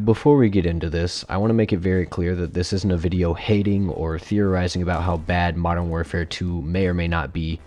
before we get into this, I want to make it very clear that this isn't a video hating or theorizing about how bad Modern Warfare 2 may or may not be,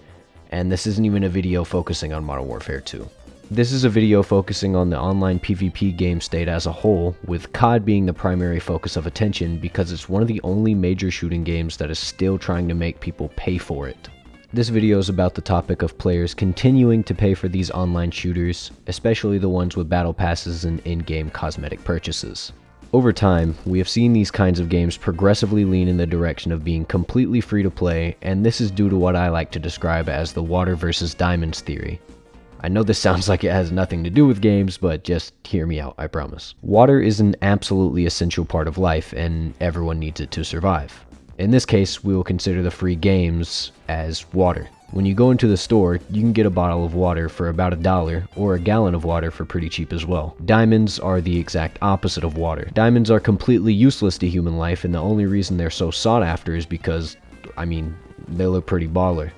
and this isn't even a video focusing on Modern Warfare 2. This is a video focusing on the online PvP game state as a whole, with COD being the primary focus of attention because it's one of the only major shooting games that is still trying to make people pay for it. This video is about the topic of players continuing to pay for these online shooters, especially the ones with battle passes and in-game cosmetic purchases. Over time, we have seen these kinds of games progressively lean in the direction of being completely free to play, and this is due to what I like to describe as the water versus diamonds theory. I know this sounds like it has nothing to do with games, but just hear me out, I promise. Water is an absolutely essential part of life, and everyone needs it to survive. In this case, we will consider the free games as water. When you go into the store, you can get a bottle of water for about $1, or a gallon of water for pretty cheap as well. Diamonds are the exact opposite of water. Diamonds are completely useless to human life, and the only reason they're so sought after is because, they look pretty baller.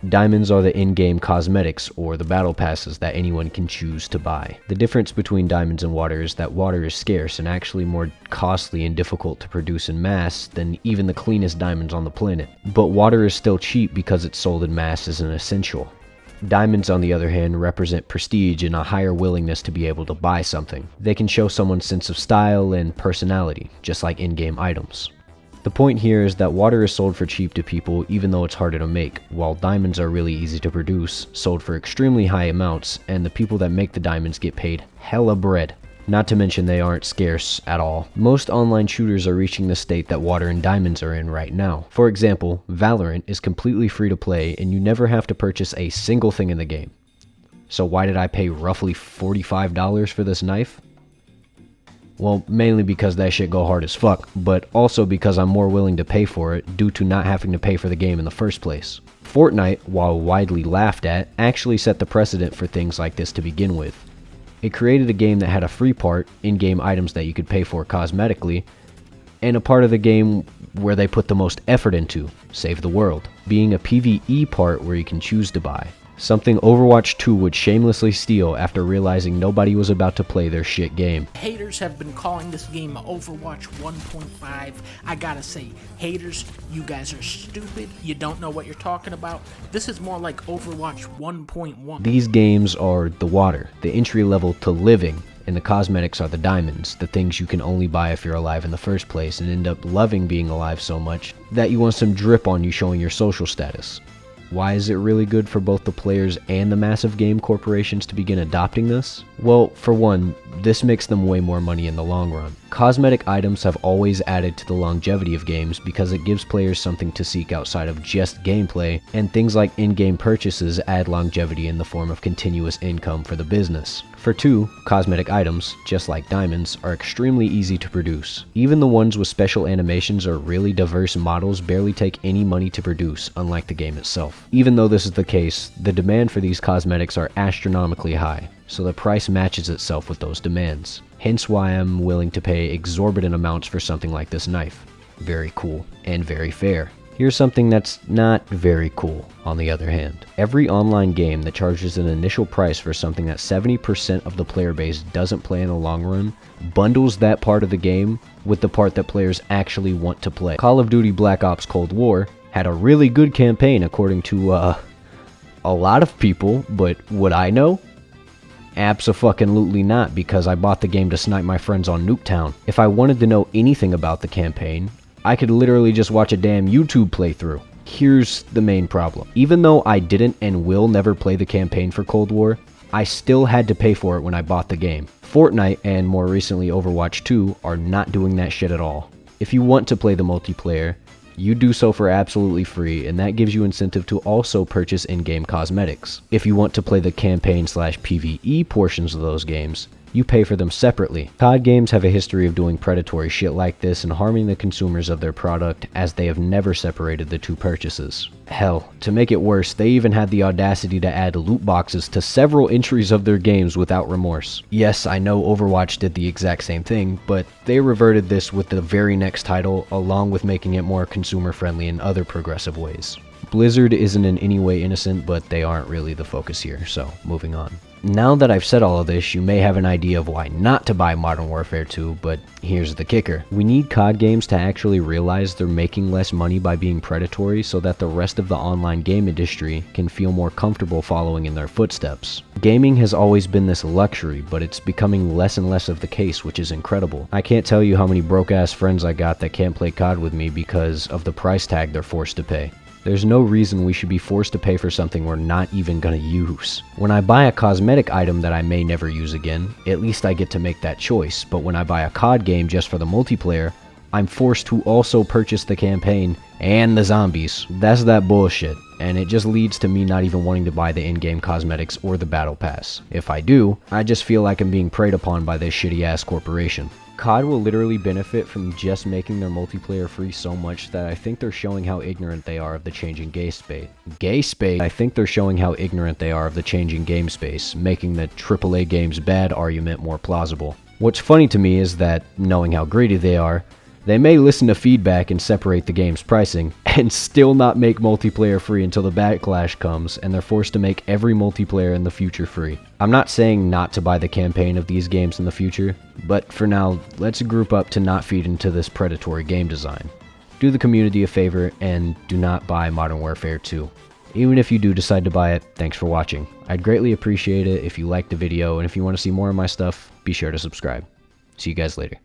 Diamonds are the in-game cosmetics, or the battle passes that anyone can choose to buy. The difference between diamonds and water is that water is scarce and actually more costly and difficult to produce in mass than even the cleanest diamonds on the planet. But water is still cheap because it's sold in mass as an essential. Diamonds, on the other hand, represent prestige and a higher willingness to be able to buy something. They can show someone's sense of style and personality, just like in-game items. The point here is that water is sold for cheap to people even though it's harder to make, while diamonds are really easy to produce, sold for extremely high amounts, and the people that make the diamonds get paid hella bread. Not to mention they aren't scarce at all. Most online shooters are reaching the state that water and diamonds are in right now. For example, Valorant is completely free to play and you never have to purchase a single thing in the game. So why did I pay roughly $45 for this knife? Well, mainly because that shit go hard as fuck, but also because I'm more willing to pay for it due to not having to pay for the game in the first place. Fortnite, while widely laughed at, actually set the precedent for things like this to begin with. It created a game that had a free part, in-game items that you could pay for cosmetically, and a part of the game where they put the most effort into, Save the World, being a PvE part where you can choose to buy. Something Overwatch 2 would shamelessly steal after realizing nobody was about to play their shit game. Haters have been calling this game Overwatch 1.5. I gotta say, haters, you guys are stupid. You don't know what you're talking about. This is more like Overwatch 1.1. These games are the water, the entry level to living, and the cosmetics are the diamonds, the things you can only buy if you're alive in the first place and end up loving being alive so much that you want some drip on you showing your social status. Why is it really good for both the players and the massive game corporations to begin adopting this? Well, for one, this makes them way more money in the long run. Cosmetic items have always added to the longevity of games because it gives players something to seek outside of just gameplay, and things like in-game purchases add longevity in the form of continuous income for the business. For two, cosmetic items, just like diamonds, are extremely easy to produce. Even the ones with special animations or really diverse models barely take any money to produce, unlike the game itself. Even though this is the case, the demand for these cosmetics are astronomically high, so the price matches itself with those demands. Hence why I'm willing to pay exorbitant amounts for something like this knife. Very cool and very fair. Here's something that's not very cool, on the other hand. Every online game that charges an initial price for something that 70% of the player base doesn't play in the long run, bundles that part of the game with the part that players actually want to play. Call of Duty Black Ops Cold War had a really good campaign according to, a lot of people, but would I know? Abso-fucking-lutely not, because I bought the game to snipe my friends on Nuketown. If I wanted to know anything about the campaign, I could literally just watch a damn YouTube playthrough. Here's the main problem. Even though I didn't and will never play the campaign for Cold War, I still had to pay for it when I bought the game. Fortnite, and more recently Overwatch 2, are not doing that shit at all. If you want to play the multiplayer, you do so for absolutely free, and that gives you incentive to also purchase in-game cosmetics. If you want to play the campaign/PvE portions of those games, you pay for them separately. COD games have a history of doing predatory shit like this and harming the consumers of their product, as they have never separated the two purchases. Hell, to make it worse, they even had the audacity to add loot boxes to several entries of their games without remorse. Yes, I know Overwatch did the exact same thing, but they reverted this with the very next title, along with making it more consumer friendly in other progressive ways. Blizzard isn't in any way innocent, but they aren't really the focus here, so moving on. Now that I've said all of this, you may have an idea of why not to buy Modern Warfare 2, but here's the kicker. We need COD games to actually realize they're making less money by being predatory so that the rest of the online game industry can feel more comfortable following in their footsteps. Gaming has always been this luxury, but it's becoming less and less of the case, which is incredible. I can't tell you how many broke-ass friends I got that can't play COD with me because of the price tag they're forced to pay. There's no reason we should be forced to pay for something we're not even gonna use. When I buy a cosmetic item that I may never use again, at least I get to make that choice, but when I buy a COD game just for the multiplayer, I'm forced to also purchase the campaign and the zombies. That's that bullshit, and it just leads to me not even wanting to buy the in-game cosmetics or the battle pass. If I do, I just feel like I'm being preyed upon by this shitty-ass corporation. COD will literally benefit from just making their multiplayer free so much that I think they're showing how ignorant they are of the changing game space. I think they're showing how ignorant they are of the changing game space, making the AAA games bad argument more plausible. What's funny to me is that, knowing how greedy they are, they may listen to feedback and separate the game's pricing, and still not make multiplayer free until the backlash comes and they're forced to make every multiplayer in the future free. I'm not saying not to buy the campaign of these games in the future, but for now, let's group up to not feed into this predatory game design. Do the community a favor and do not buy Modern Warfare 2. Even if you do decide to buy it, thanks for watching. I'd greatly appreciate it if you liked the video, and if you want to see more of my stuff, be sure to subscribe. See you guys later.